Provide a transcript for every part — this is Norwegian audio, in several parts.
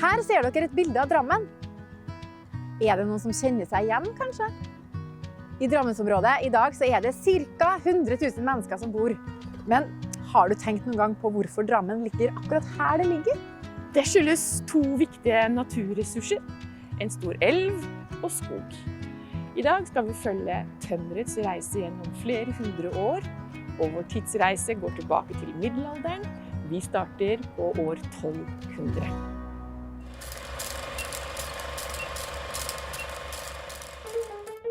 Her ser dere et bilde av Drammen. Er det noen som kjenner seg igjen, kanskje? I Drammensområdet i dag så er det ca. 100 000 mennesker som bor. Men har du tenkt noen gang på hvorfor Drammen ligger akkurat her det ligger? Det skyldes to viktige naturressurser. En stor elv og skog. I dag skal vi følge tømmerets reise gjennom flere hundre år. Og vår tidsreise går tilbake til middelalderen. Vi starter på år 1200.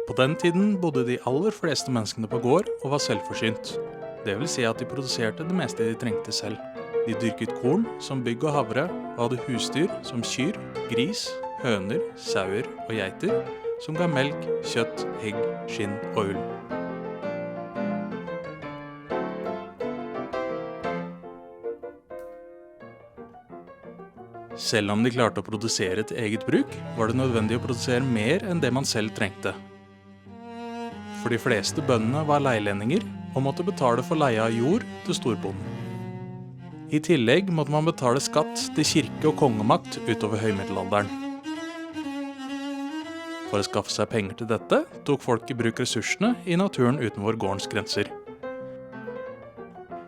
På den tiden bodde de aller fleste menneskene på gård og var selvforsynt. Det vil si at de produserte det meste de trengte selv. De dyrket korn som bygg og havre, og hadde husdyr som kyr, gris, høner, sauer og geiter, som ga melk, kjøtt, egg, skinn og ull. Selv om de klarte å produsere til eget bruk, var det nødvendig å produsere mer enn det man selv trengte. For de fleste bøndene var leilendinger og måtte betale for leie av jord til storbonden. I tillegg måtte man betale skatt til kirke og kongemakt utover høymiddelalderen. For å skaffe seg penger til dette, tok folk i bruk ressursene i naturen utenfor gårdens grenser.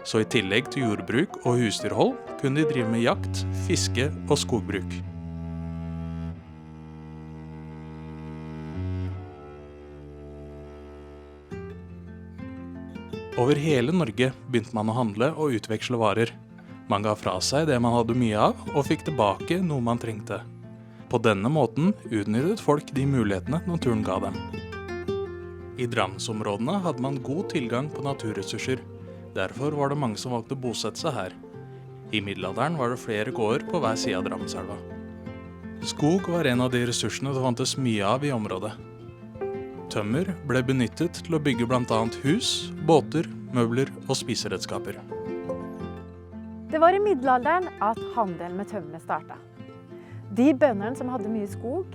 Så i tillegg til jordbruk og husdyrhold kunne de drive med jakt, fiske og skogbruk. Over hele Norge begynte man å handle og utveksle varer. Man ga fra seg det man hadde mye av, og fikk tilbake noe man trengte. På denne måten utnyttet folk de mulighetene naturen ga dem. I Drammensområdene hadde man god tilgang på naturressurser. Derfor var det mange som valgte å bosette seg her. I middelalderen var det flere gårder på hver side av Drammenselva. Skog var en av de ressursene det fantes mye av i området. Tømmer ble benyttet til å bygge blant annet hus, båter, møbler og spiseredskaper. Det var i middelalderen at handelen med tømmer startet. De bøndene som hadde mye skog,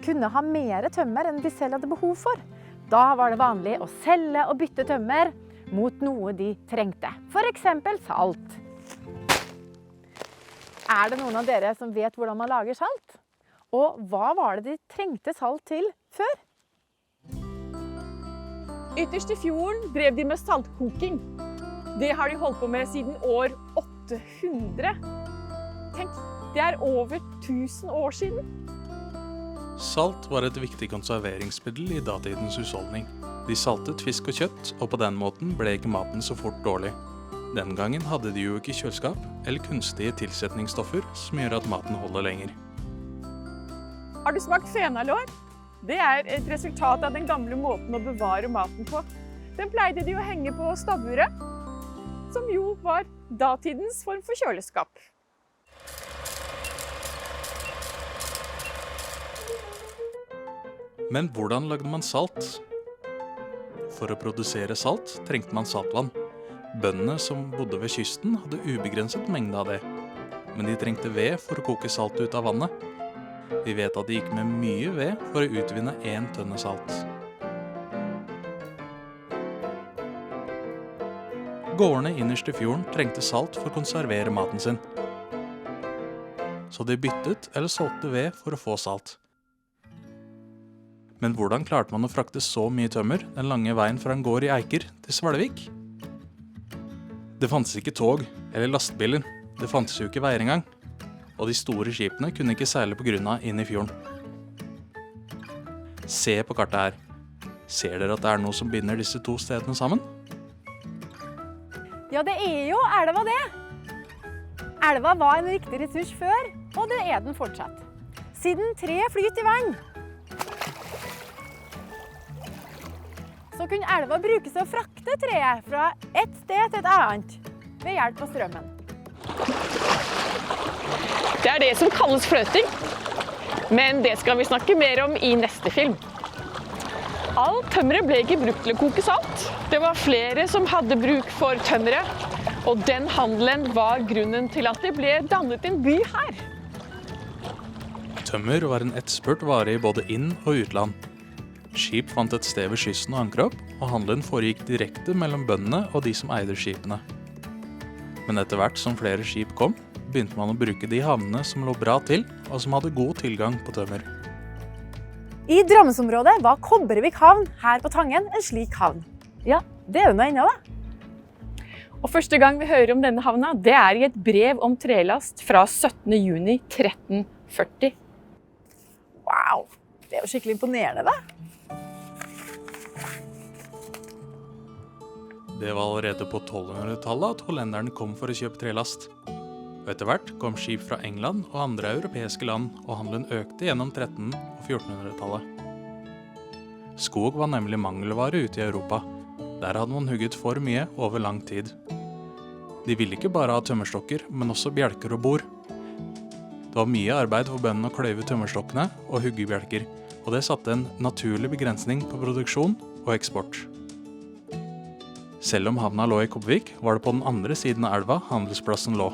kunne ha mer tømmer enn de selv hadde behov for. Da var det vanlig å selge og bytte tømmer mot noe de trengte. For eksempel salt. Er det noen av dere som vet hvordan man lager salt? Og hva var det de trengte salt til før? Ytterst i fjorden drev de med saltkoking. Det har de holdt på med siden år 800. Tenk, det er over 1000 år siden. Salt var et viktig konserveringsmiddel i datidens husholdning. De saltet fisk og kjøtt, og på den måten ble ikke maten så fort dårlig. Den gangen hadde de jo ikke kjøleskap eller kunstige tilsetningsstoffer som gjør at maten holder lenger. Har du smakt fenalår? Det er et resultat av den gamle måten å bevare maten på. Den pleide de å henge på stabburet, som jo var datidens form for kjøleskap. Men hvordan lagde man salt? For å produsere salt trengte man saltvann. Bøndene som bodde ved kysten hadde ubegrenset mengde av det. Men de trengte ved for å koke salt ut av vannet. Vi vet at det gikk med mye ved for å utvinne 1 tønne salt. Gårdene innerst i fjorden trengte salt for å konservere maten sin. Så de byttet eller solgte ved for å få salt. Men hvordan klarte man å frakte så mye tømmer den lange veien fra en gård i Eiker til Svelvik? Det fantes ikke tog eller lastebiler. Det fantes jo ikke veier engang. Og de store skipene kunne ikke seile på grunna inn i fjorden. Se på kartet her. Ser dere at det er noe som binder disse to stedene sammen? Ja, det er jo elva det. Elva var en viktig ressurs før, og det er den fortsatt. Siden treet flyter i vann, så kunne elva brukes til å frakte treet fra et sted til et annet ved hjelp av strømmen. Det er det som kalles fløting, men det skal vi snakke mer om i neste film. Alt tømmeret ble ikke brukt til å koke salt. Det var flere som hadde bruk for tømmeret, og den handelen var grunnen til at det ble dannet en by her. Tømmer var en etterspurt vare i både inn- og utland. Skip fant et sted ved kysten og ankre opp, og handelen foregikk direkte mellom bøndene og de som eide skipene. Men etter hvert som flere skip kom, begynte man å bruke de havnene som lå bra til, og som hadde god tilgang på tømmer. I Drammensområdet var Kobbervik havn her på Tangen en slik havn. Ja, det er det nå ennå da. Og første gang vi hører om denne havna, det er i et brev om trelast fra 17. juni 1340. Wow, det er jo skikkelig imponerende da. Det var allerede på 1200-tallet at hollenderne kom for å kjøpe trelast. Og etter hvert kom skip fra England og andre europeiske land, og handelen økte gjennom 1300- og 1400-tallet. Skog var nemlig mangelvare ute i Europa. Der hadde man hugget for mye over lang tid. De ville ikke bare ha tømmerstokker, men også bjelker og bord. Det var mye arbeid for bøndene å kløyve tømmerstokkene og hugge bjelker, og det satte en naturlig begrensning på produksjon og eksport. Selv om havna lå i Kobbervik, var det på den andre siden av elva handelsplassen lå.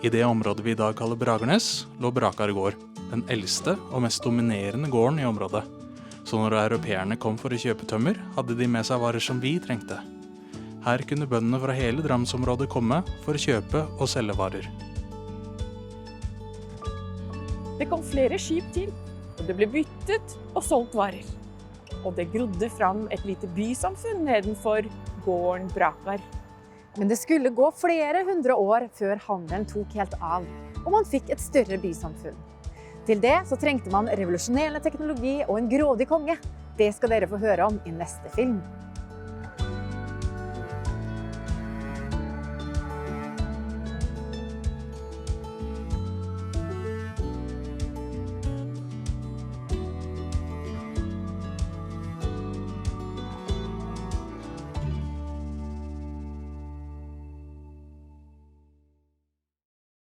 I det området vi i dag kaller Bragernes, lå Brakar gård, den eldste og mest dominerende gården i området. Så når europeerne kom for å kjøpe tømmer, hadde de med seg varer som vi trengte. Her kunne bøndene fra hele Drammensområdet komme for å kjøpe og selge varer. Det kom flere skip til, og det ble byttet og solgt varer. Og det grodde fram et lite bysamfunn nedenfor gården Brakar. Men det skulle gå flere hundre år før handelen tok helt av, og man fikk et større bysamfunn. Til det så trengte man revolusjonerende teknologi og en grådig konge. Det skal dere få høre om i neste film.